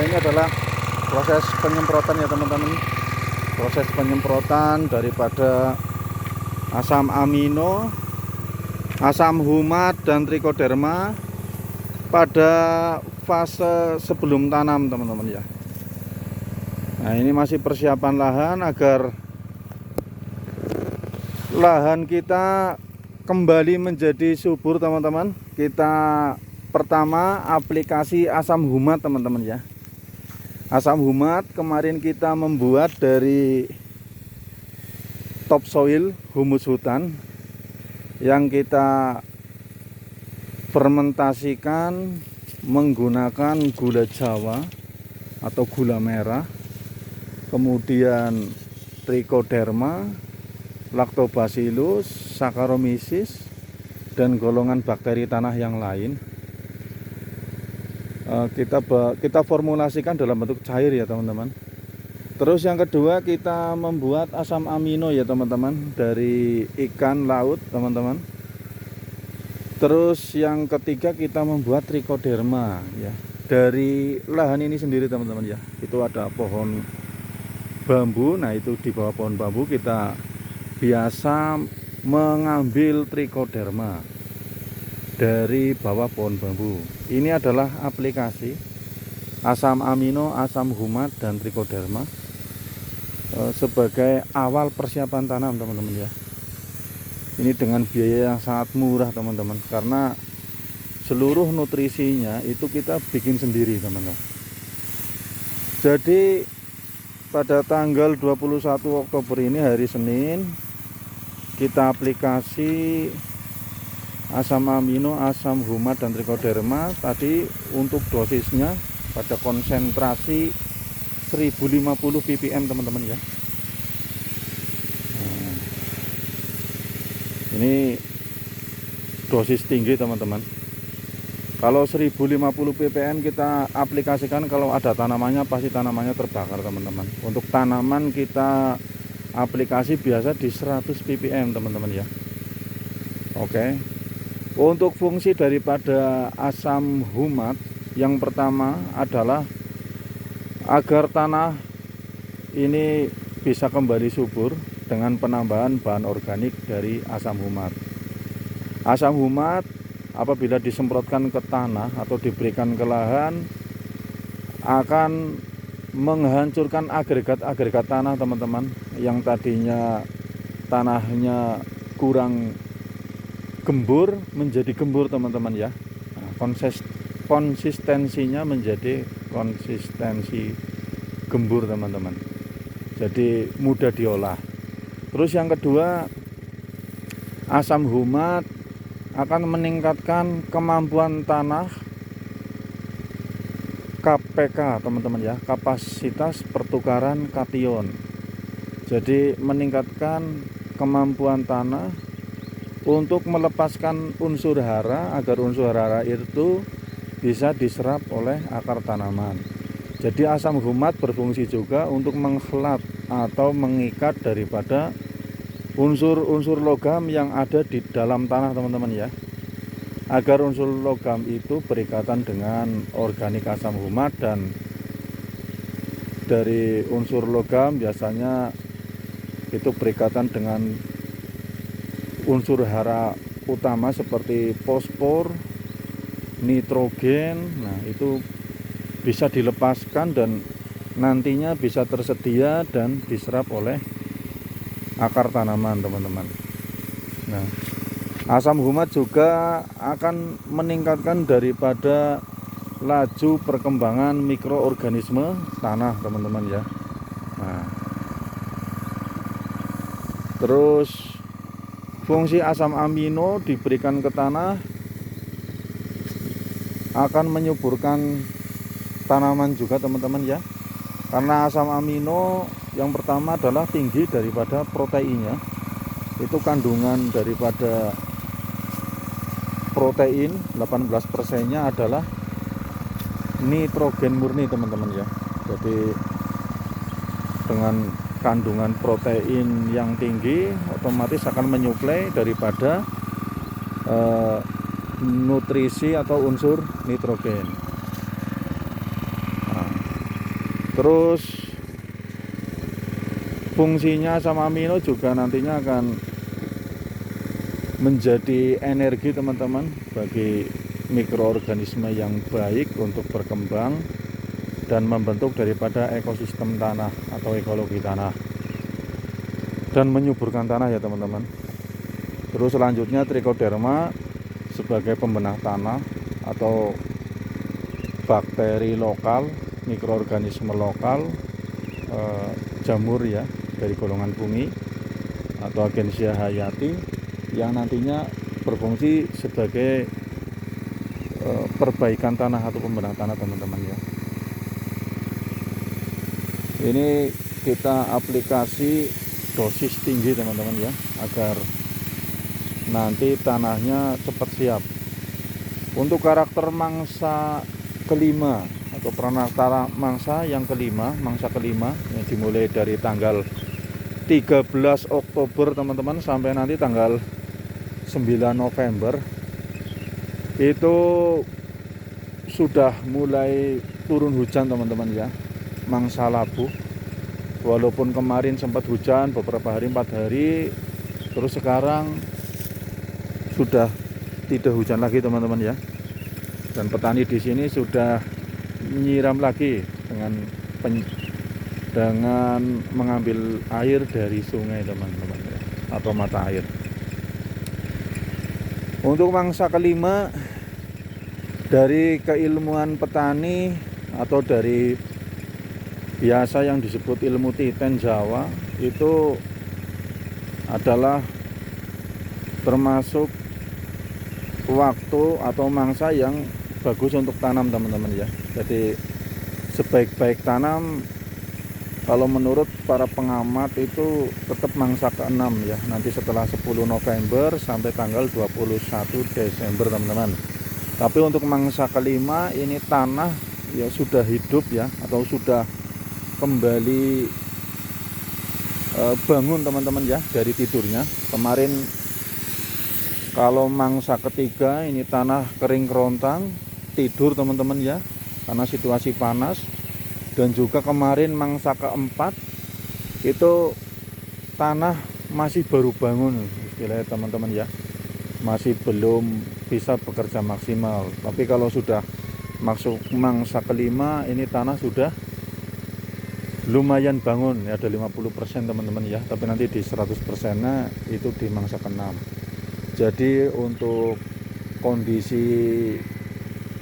ini adalah proses penyemprotan ya teman-teman. Proses penyemprotan daripada asam amino, asam humat dan trichoderma pada fase sebelum tanam teman-teman ya. Nah, ini masih persiapan lahan agar lahan kita kembali menjadi subur teman-teman. Kita pertama aplikasi asam humat teman-teman ya. Asam humat kemarin kita membuat dari topsoil, humus hutan, yang kita fermentasikan menggunakan gula Jawa atau gula merah, kemudian trichoderma, lactobacillus, saccharomyces, dan golongan bakteri tanah yang lain. Kita formulasikan dalam bentuk cair ya teman-teman. Terus yang kedua kita membuat asam amino ya teman-teman dari ikan laut teman-teman. Terus yang ketiga kita membuat trichoderma ya dari lahan ini sendiri teman-teman ya. Itu ada pohon bambu. Nah, itu di bawah pohon bambu kita biasa mengambil trichoderma dari bawah pohon bambu. Ini adalah aplikasi asam amino, asam humat dan trichoderma sebagai awal persiapan tanam teman-teman ya. Ini dengan biaya yang sangat murah teman-teman, karena seluruh nutrisinya itu kita bikin sendiri teman-teman. Jadi pada tanggal 21 Oktober ini hari Senin kita aplikasi asam amino, asam humat dan trichoderma. Tadi untuk dosisnya pada konsentrasi 1050 ppm teman-teman ya. Nah, ini dosis tinggi teman-teman. Kalau 1050 ppm kita aplikasikan, kalau ada tanamannya pasti tanamannya terbakar teman-teman. Untuk tanaman kita aplikasi biasa di 100 ppm teman-teman ya. Oke. Untuk fungsi daripada asam humat yang pertama adalah agar tanah ini bisa kembali subur dengan penambahan bahan organik dari asam humat. Asam humat apabila disemprotkan ke tanah atau diberikan ke lahan akan menghancurkan agregat-agregat tanah teman-teman, yang tadinya tanahnya kurang gembur menjadi gembur teman-teman ya. Nah, konsistensinya menjadi konsistensi gembur teman-teman, jadi mudah diolah. Terus yang kedua, asam humat akan meningkatkan kemampuan tanah KPK teman-teman ya, kapasitas pertukaran kation. Jadi meningkatkan kemampuan tanah untuk melepaskan unsur hara agar unsur hara itu bisa diserap oleh akar tanaman. Jadi asam humat berfungsi juga untuk menghelat atau mengikat daripada unsur-unsur logam yang ada di dalam tanah teman-teman ya, agar unsur logam itu berikatan dengan organik asam humat. Dan dari unsur logam biasanya itu berikatan dengan unsur hara utama seperti fosfor, nitrogen. Nah, itu bisa dilepaskan dan nantinya bisa tersedia dan diserap oleh akar tanaman teman-teman. Nah, asam humat juga akan meningkatkan daripada laju perkembangan mikroorganisme tanah teman-teman ya. Nah, terus fungsi asam amino diberikan ke tanah akan menyuburkan tanaman juga teman-teman ya. Karena asam amino yang pertama adalah tinggi daripada proteinnya. Itu kandungan daripada protein 18%-nya adalah nitrogen murni teman-teman ya. Jadi dengan kandungan protein yang tinggi otomatis akan menyuplai daripada nutrisi atau unsur nitrogen. Nah, Terus fungsinya asam amino juga nantinya akan menjadi energi teman-teman bagi mikroorganisme yang baik untuk berkembang dan membentuk daripada ekosistem tanah atau ekologi tanah dan menyuburkan tanah ya teman-teman. Terus selanjutnya trichoderma sebagai pembenah tanah atau bakteri lokal, mikroorganisme lokal, jamur ya dari golongan bumi atau agensia hayati yang nantinya berfungsi sebagai perbaikan tanah atau pembenah tanah teman-teman ya. Ini kita aplikasi dosis tinggi teman-teman ya, agar nanti tanahnya cepat siap. Untuk karakter mangsa kelima atau pranata mangsa yang kelima, mangsa kelima yang dimulai dari tanggal 13 Oktober teman-teman sampai nanti tanggal 9 November itu sudah mulai turun hujan teman-teman ya, mangsa labu. Walaupun kemarin sempat hujan beberapa hari, 4 hari, terus sekarang sudah tidak hujan lagi teman-teman ya. Dan petani di sini sudah menyiram lagi dengan mengambil air dari sungai teman-teman ya, atau mata air. Untuk mangsa kelima, dari keilmuan petani atau dari biasa yang disebut ilmu titen Jawa, itu adalah termasuk waktu atau mangsa yang bagus untuk tanam teman-teman ya. Jadi sebaik-baik tanam kalau menurut para pengamat itu tetap mangsa ke-6 ya, nanti setelah 10 November sampai tanggal 21 Desember teman-teman. Tapi untuk mangsa kelima ini tanah ya sudah hidup ya, atau sudah kembali bangun teman-teman ya dari tidurnya. Kemarin kalau mangsa ketiga ini tanah kering kerontang, tidur teman-teman ya, karena situasi panas. Dan juga kemarin mangsa keempat itu tanah masih baru bangun istilahnya teman-teman ya, masih belum bisa bekerja maksimal. Tapi kalau sudah masuk mangsa kelima ini tanah sudah lumayan bangun ya, ada 50% teman-teman ya, tapi nanti di 100%-nya itu di mangsa ke-6. Jadi untuk kondisi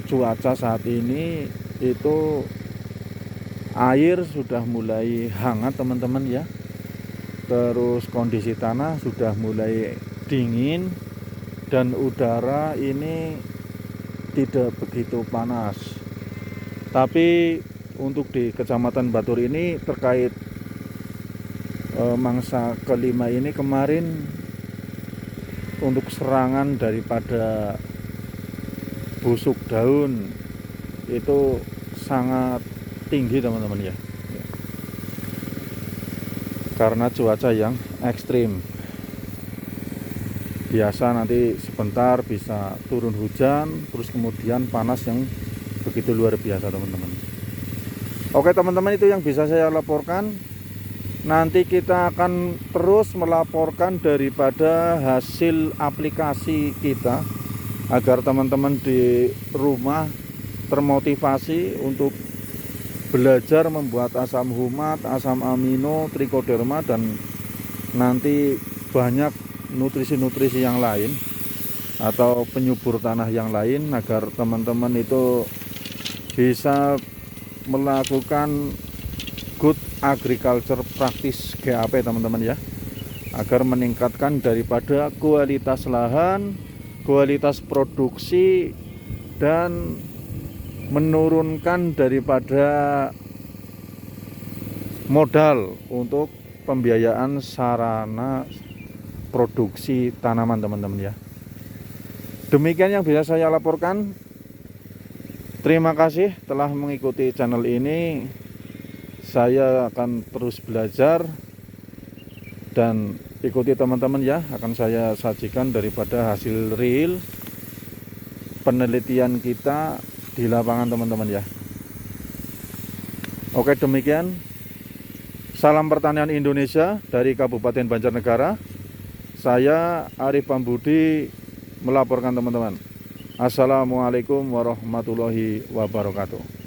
cuaca saat ini itu air sudah mulai hangat teman-teman ya, terus kondisi tanah sudah mulai dingin dan udara ini tidak begitu panas. Tapi untuk di Kecamatan Batur ini terkait mangsa kelima ini kemarin untuk serangan daripada busuk daun itu sangat tinggi teman-teman ya, karena cuaca yang ekstrim. Biasa nanti sebentar bisa turun hujan, terus kemudian panas yang begitu luar biasa teman-teman. Oke teman-teman, itu yang bisa saya laporkan. Nanti kita akan terus melaporkan daripada hasil aplikasi kita, agar teman-teman di rumah termotivasi untuk belajar membuat asam humat, asam amino, trichoderma, dan nanti banyak nutrisi-nutrisi yang lain atau penyubur tanah yang lain, agar teman-teman itu bisa melakukan good agriculture practice GAP teman-teman ya, agar meningkatkan daripada kualitas lahan, kualitas produksi, dan menurunkan daripada modal untuk pembiayaan sarana produksi tanaman teman-teman ya. Demikian yang bisa saya laporkan. Terima kasih telah mengikuti channel ini. Saya akan terus belajar dan ikuti teman-teman ya, akan saya sajikan daripada hasil real penelitian kita di lapangan teman-teman ya. Oke, demikian. Salam pertanian Indonesia dari Kabupaten Banjarnegara. Saya Arif Pambudi melaporkan teman-teman. Assalamualaikum warahmatullahi wabarakatuh.